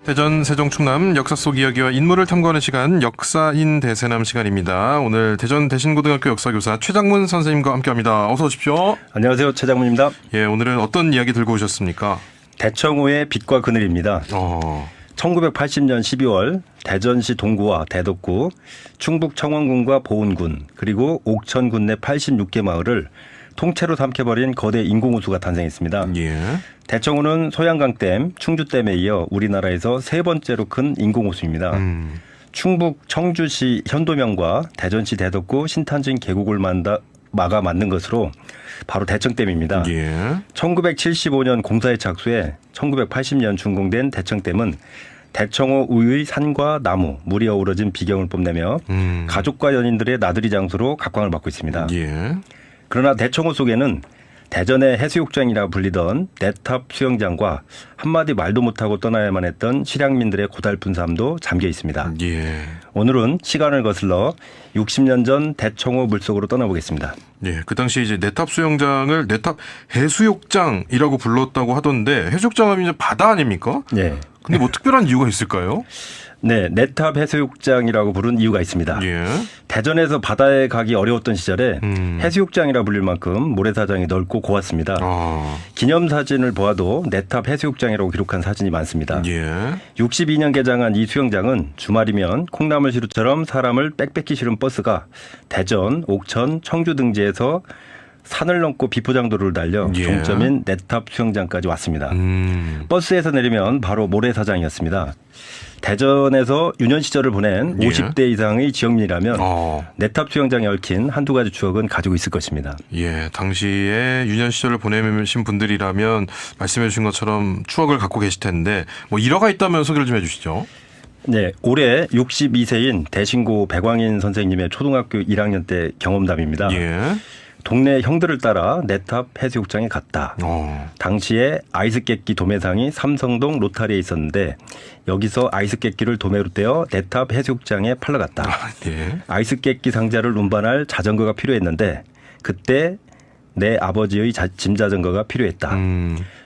대전, 세종, 충남 역사 속 이야기와 인물을 탐구하는 시간, 역사인 대세남 시간입니다. 오늘 대전 대신고등학교 역사교사 최장문 선생님과 함께합니다. 어서 오십시오. 안녕하세요. 최장문입니다. 예, 오늘은 어떤 이야기 들고 오셨습니까? 대청호의 빛과 그늘입니다. 1980년 12월 대전시 동구와 대덕구, 충북 청원군과 보은군, 그리고 옥천군 내 86개 마을을 통째로 삼켜버린 거대 인공호수가 탄생했습니다. 예. 대청호는 소양강댐, 충주댐에 이어 우리나라에서 세 번째로 큰 인공호수입니다. 충북 청주시 현도면과 대전시 대덕구 신탄진 계곡을 막아 만든 것으로 바로 대청댐입니다. 예. 1975년 공사에 착수해 1980년 준공된 대청댐은 대청호 우의 산과 나무, 물이 어우러진 비경을 뽐내며 가족과 연인들의 나들이 장소로 각광을 받고 있습니다. 예. 그러나 대청호 속에는 대전의 해수욕장이라 불리던 내탑 수영장과 한마디 말도 못하고 떠나야만 했던 실향민들의 고달픈 삶도 잠겨 있습니다. 예. 오늘은 시간을 거슬러 60년 전 대청호 물속으로 떠나보겠습니다. 예, 그 당시 이제 내탑 수영장을 내탑 해수욕장이라고 불렀다고 하던데, 해수욕장 하면 이제 바다 아닙니까? 네. 근데 뭐 특별한 이유가 있을까요? 네, 내탑 해수욕장이라고 부른 이유가 있습니다. 예. 대전에서 바다에 가기 어려웠던 시절에 해수욕장이라 불릴 만큼 모래사장이 넓고 고왔습니다. 기념사진을 보아도 내탑 해수욕장이라고 기록한 사진이 많습니다. 예. 62년 개장한 이 수영장은 주말이면 콩나물 시루처럼 사람을 빽빽히 실은 버스가 대전, 옥천, 청주 등지에서 산을 넘고 비포장도로를 달려 예. 종점인 내탑 수영장까지 왔습니다. 버스에서 내리면 바로 모래사장이었습니다. 대전에서 유년 시절을 보낸 예. 50대 이상의 지역민이라면 내탑 수영장에 얽힌 한두 가지 추억은 가지고 있을 것입니다. 예, 당시에 유년 시절을 보내신 분들이라면 말씀해 주신 것처럼 추억을 갖고 계실 텐데, 뭐 일화가 있다면 소개를 좀 해주시죠. 네, 올해 62세인 대신고 백왕인 선생님의 초등학교 1학년 때 경험담입니다. 예. 동네 형들을 따라 내탑 해수욕장에 갔다. 당시에 아이스깨끼 도매상이 삼성동 로타리에 있었는데 여기서 아이스깨끼를 도매로 떼어 내탑 해수욕장에 팔러 갔다. 예. 아이스깨끼 상자를 운반할 자전거가 필요했는데 그때 내 아버지의 짐 자전거가 필요했다.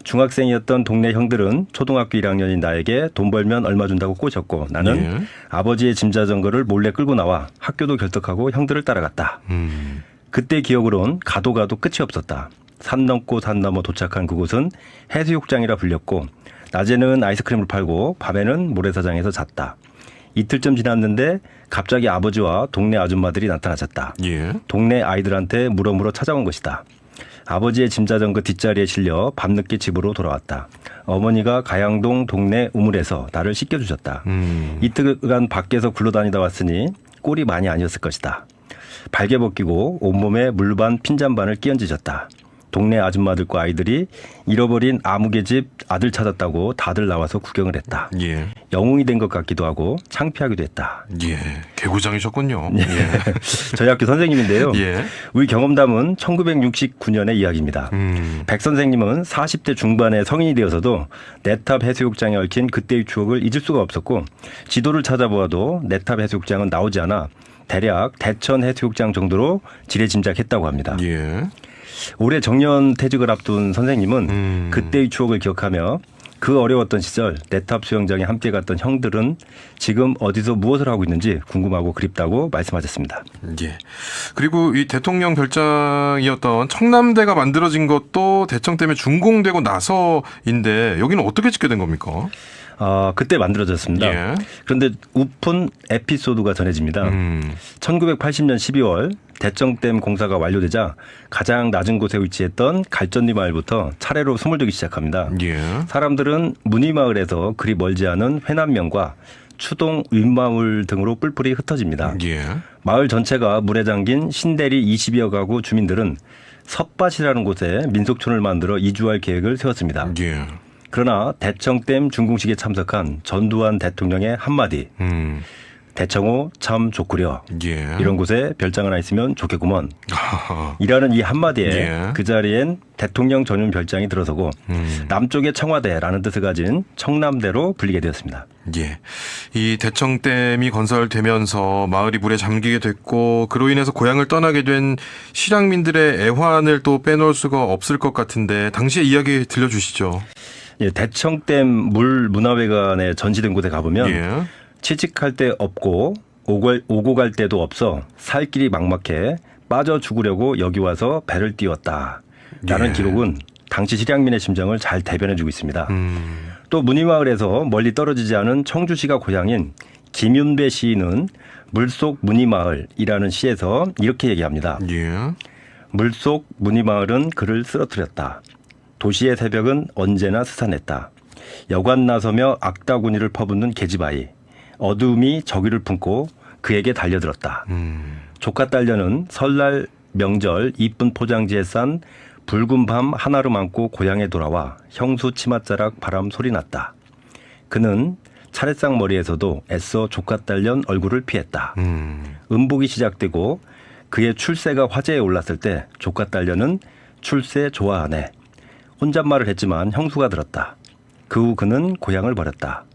중학생이었던 동네 형들은 초등학교 1학년인 나에게 돈 벌면 얼마 준다고 꼬셨고 나는 예. 아버지의 짐 자전거를 몰래 끌고 나와 학교도 결석하고 형들을 따라갔다. 그때 기억으론 가도 끝이 없었다. 산 넘고 산 넘어 도착한 그곳은 해수욕장이라 불렸고 낮에는 아이스크림을 팔고 밤에는 모래사장에서 잤다. 이틀쯤 지났는데 갑자기 아버지와 동네 아줌마들이 나타나셨다. 예. 동네 아이들한테 물어물어 찾아온 것이다. 아버지의 짐자전거 뒷자리에 실려 밤늦게 집으로 돌아왔다. 어머니가 가양동 동네 우물에서 나를 씻겨주셨다. 이틀간 밖에서 굴러다니다 왔으니 꼴이 많이 아니었을 것이다. 발개 벗기고 온몸에 물반 핀잔반을 끼얹으셨다. 동네 아줌마들과 아이들이 잃어버린 아무개 집 아들 찾았다고 다들 나와서 구경을 했다. 예. 영웅이 된 것 같기도 하고 창피하기도 했다. 예. 개구장이셨군요. 네. 예. 저희 학교 선생님인데요. 예. 우리 경험담은 1969년의 이야기입니다. 백 선생님은 40대 중반에 성인이 되어서도 내탑 해수욕장에 얽힌 그때의 추억을 잊을 수가 없었고 지도를 찾아보아도 내탑 해수욕장은 나오지 않아 대략 대천 해수욕장 정도로 지레짐작했다고 합니다. 예. 올해 정년 퇴직을 앞둔 선생님은 그때의 추억을 기억하며 그 어려웠던 시절 내탑 수영장에 함께 갔던 형들은 지금 어디서 무엇을 하고 있는지 궁금하고 그립다고 말씀하셨습니다. 예. 그리고 이 대통령 별장이었던 청남대가 만들어진 것도 대청댐에 준공되고 나서인데 여기는 어떻게 짓게 된 겁니까? 그때 만들어졌습니다. 예. 그런데 우픈 에피소드가 전해집니다. 1980년 12월 대청댐 공사가 완료되자 가장 낮은 곳에 위치했던 갈전리 마을부터 차례로 숨을 들기 시작합니다. 예. 사람들은 문의마을에서 그리 멀지 않은 회남면과 추동 윗마을 등으로 뿔뿔이 흩어집니다. 예. 마을 전체가 물에 잠긴 신대리 20여 가구 주민들은 섭밭이라는 곳에 민속촌을 만들어 이주할 계획을 세웠습니다. 예. 그러나 대청댐 준공식에 참석한 전두환 대통령의 한마디 대청호 참 좋구려. 예. 이런 곳에 별장 하나 있으면 좋겠구먼. 이라는 이 한마디에 예. 그 자리엔 대통령 전용 별장이 들어서고 남쪽의 청와대라는 뜻을 가진 청남대로 불리게 되었습니다. 예. 이 대청댐이 건설되면서 마을이 물에 잠기게 됐고 그로 인해서 고향을 떠나게 된 실향민들의 애환을 또 빼놓을 수가 없을 것 같은데 당시의 이야기 들려주시죠. 예, 대청댐 물 문화회관에 전시된 곳에 가보면 예. 취직할 데 없고 오고 갈 데도 없어 살 길이 막막해 빠져 죽으려고 여기 와서 배를 띄웠다. 라는 예. 기록은 당시 실향민의 심정을 잘 대변해주고 있습니다. 또 문이마을에서 멀리 떨어지지 않은 청주시가 고향인 김윤배 시인은 물속 문이마을이라는 시에서 이렇게 얘기합니다. 예. 물속 문이마을은 그를 쓰러뜨렸다. 도시의 새벽은 언제나 스산했다. 여관 나서며 악다구니를 퍼붓는 계집아이. 어둠이 저기를 품고 그에게 달려들었다. 조카 딸녀는 설날 명절 이쁜 포장지에 싼 붉은 밤 하나를 안고 고향에 돌아와 형수 치맛자락 바람 소리 났다. 그는 차례상 머리에서도 애써 조카 딸년 얼굴을 피했다. 음복이 시작되고 그의 출세가 화제에 올랐을 때 조카 딸년은 출세 좋아하네. 혼잣말을 했지만 형수가 들었다. 그 후 그는 고향을 버렸다.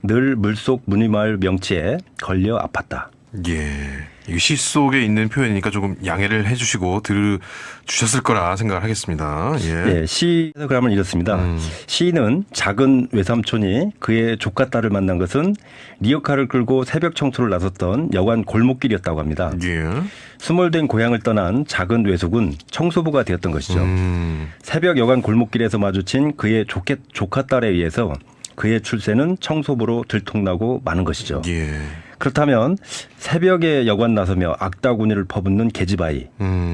늘 물속 문이마을 명치에 걸려 아팠다. 예. 이게 시 속에 있는 표현이니까 조금 양해를 해주시고 들으주셨을 거라 생각을 하겠습니다. 예. 네, 시에서 그러면 이렇습니다. 시인은 작은 외삼촌이 그의 조카 딸을 만난 것은 리어카를 끌고 새벽 청소를 나섰던 여관 골목길이었다고 합니다. 예. 수몰된 고향을 떠난 작은 외숙은 청소부가 되었던 것이죠. 새벽 여관 골목길에서 마주친 그의 조카 딸에 의해서 그의 출세는 청소부로 들통나고 마는 것이죠. 예. 그렇다면 새벽에 여관 나서며 악다구니를 퍼붓는 계집아이,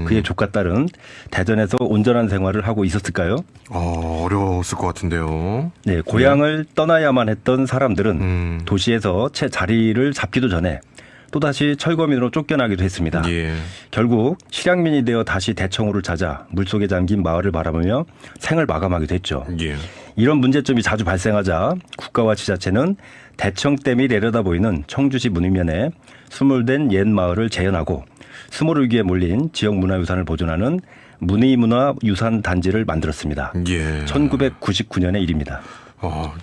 그의 조카 딸은 대전에서 온전한 생활을 하고 있었을까요? 어려웠을 것 같은데요. 네, 고향을 떠나야만 했던 사람들은 도시에서 채 자리를 잡기도 전에 또다시 철거민으로 쫓겨나기도 했습니다. 예. 결국 실향민이 되어 다시 대청호를 찾아 물속에 잠긴 마을을 바라보며 생을 마감하기도 했죠. 예. 이런 문제점이 자주 발생하자 국가와 지자체는 대청댐이 내려다 보이는 청주시 문이면에 수몰된 옛 마을을 재현하고 수몰 위기에 몰린 지역 문화유산을 보존하는 문의문화유산 단지를 만들었습니다. 예. 1999년의 일입니다.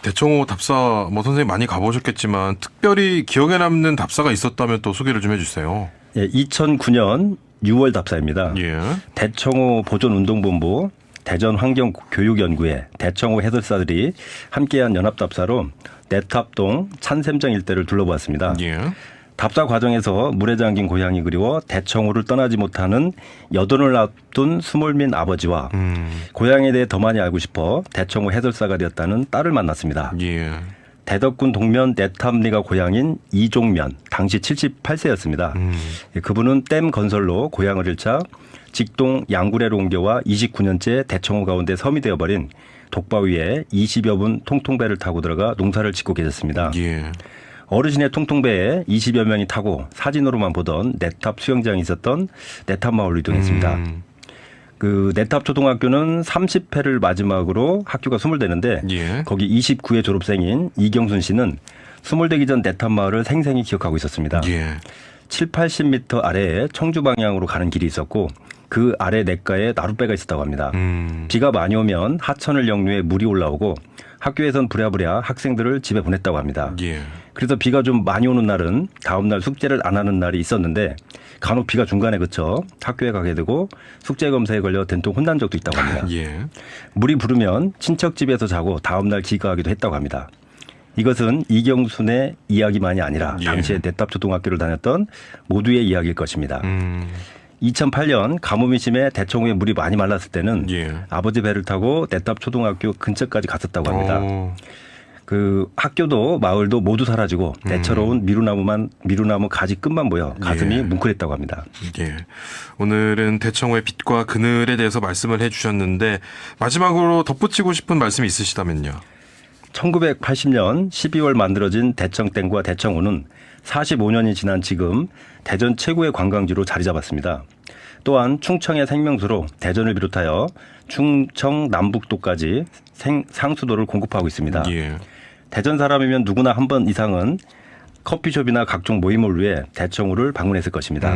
대청호 답사 선생님 많이 가보셨겠지만 특별히 기억에 남는 답사가 있었다면 또 소개를 좀 해주세요. 예, 2009년 6월 답사입니다. 예. 대청호 보존운동본부 대전환경교육연구회 대청호 해설사들이 함께한 연합답사로 내탑동 찬샘정 일대를 둘러보았습니다. 예. 답사 과정에서 물에 잠긴 고향이 그리워 대청호를 떠나지 못하는 여돈을 앞둔 수몰민 아버지와 고향에 대해 더 많이 알고 싶어 대청호 해설사가 되었다는 딸을 만났습니다. 예. 대덕군 동면 내탑리가 고향인 이종면, 당시 78세였습니다. 그분은 댐 건설로 고향을 잃자 직동 양구례로 옮겨와 29년째 대청호 가운데 섬이 되어버린 독바 위에 20여 분 통통배를 타고 들어가 농사를 짓고 계셨습니다. 예. 어르신의 통통배에 20여 명이 타고 사진으로만 보던 내탑 수영장이 있었던 내탑마을로 이동했습니다. 그 내탑 초등학교는 30회를 마지막으로 학교가 수몰되는데 예. 거기 29회 졸업생인 이경순 씨는 수몰되기 전 내탑마을을 생생히 기억하고 있었습니다. 예. 7, 80m 아래에 청주 방향으로 가는 길이 있었고 그 아래 냇가에 나룻배가 있었다고 합니다. 비가 많이 오면 하천을 역류해 물이 올라오고 학교에선 부랴부랴 학생들을 집에 보냈다고 합니다. 예. 그래서 비가 좀 많이 오는 날은 다음 날 숙제를 안 하는 날이 있었는데 간혹 비가 중간에 그쳐 학교에 가게 되고 숙제 검사에 걸려 된통 혼난 적도 있다고 합니다. 예. 물이 부르면 친척 집에서 자고 다음 날 귀가하기도 했다고 합니다. 이것은 이경순의 이야기만이 아니라 예. 당시에 내탑초등학교를 다녔던 모두의 이야기일 것입니다. 2008년 가뭄이 심해 대청호에 물이 많이 말랐을 때는 예. 아버지 배를 타고 내탑초등학교 근처까지 갔었다고 합니다. 그 학교도 마을도 모두 사라지고 내처로운 미루나무 가지 끝만 보여 가슴이 예. 뭉클했다고 합니다. 예. 오늘은 대청호의 빛과 그늘에 대해서 말씀을 해주셨는데 마지막으로 덧붙이고 싶은 말씀이 있으시다면요. 1980년 12월 만들어진 대청댐과 대청호는 45년이 지난 지금 대전 최고의 관광지로 자리 잡았습니다. 또한 충청의 생명수로 대전을 비롯하여 충청 남북도까지 상수도를 공급하고 있습니다. 예. 대전 사람이면 누구나 한 번 이상은 커피숍이나 각종 모임을 위해 대청호를 방문했을 것입니다.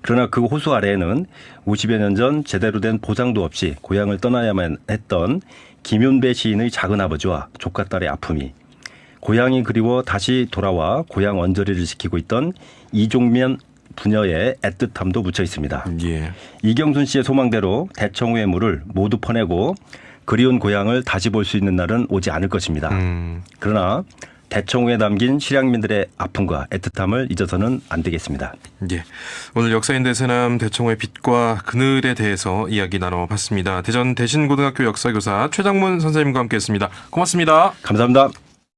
그러나 그 호수 아래에는 50여 년 전 제대로 된 보상도 없이 고향을 떠나야만 했던 김윤배 시인의 작은 아버지와 조카 딸의 아픔이, 고향이 그리워 다시 돌아와 고향 언저리를 지키고 있던 이종면 부녀의 애틋함도 묻혀 있습니다. 예. 이경순 씨의 소망대로 대청호의 물을 모두 퍼내고 그리운 고향을 다시 볼 수 있는 날은 오지 않을 것입니다. 그러나 대청호에 담긴 실향민들의 아픔과 애틋함을 잊어서는 안 되겠습니다. 예. 오늘 역사인 대세남 대청호의 빛과 그늘에 대해서 이야기 나눠봤습니다. 대전 대신고등학교 역사교사 최장문 선생님과 함께했습니다. 고맙습니다. 감사합니다.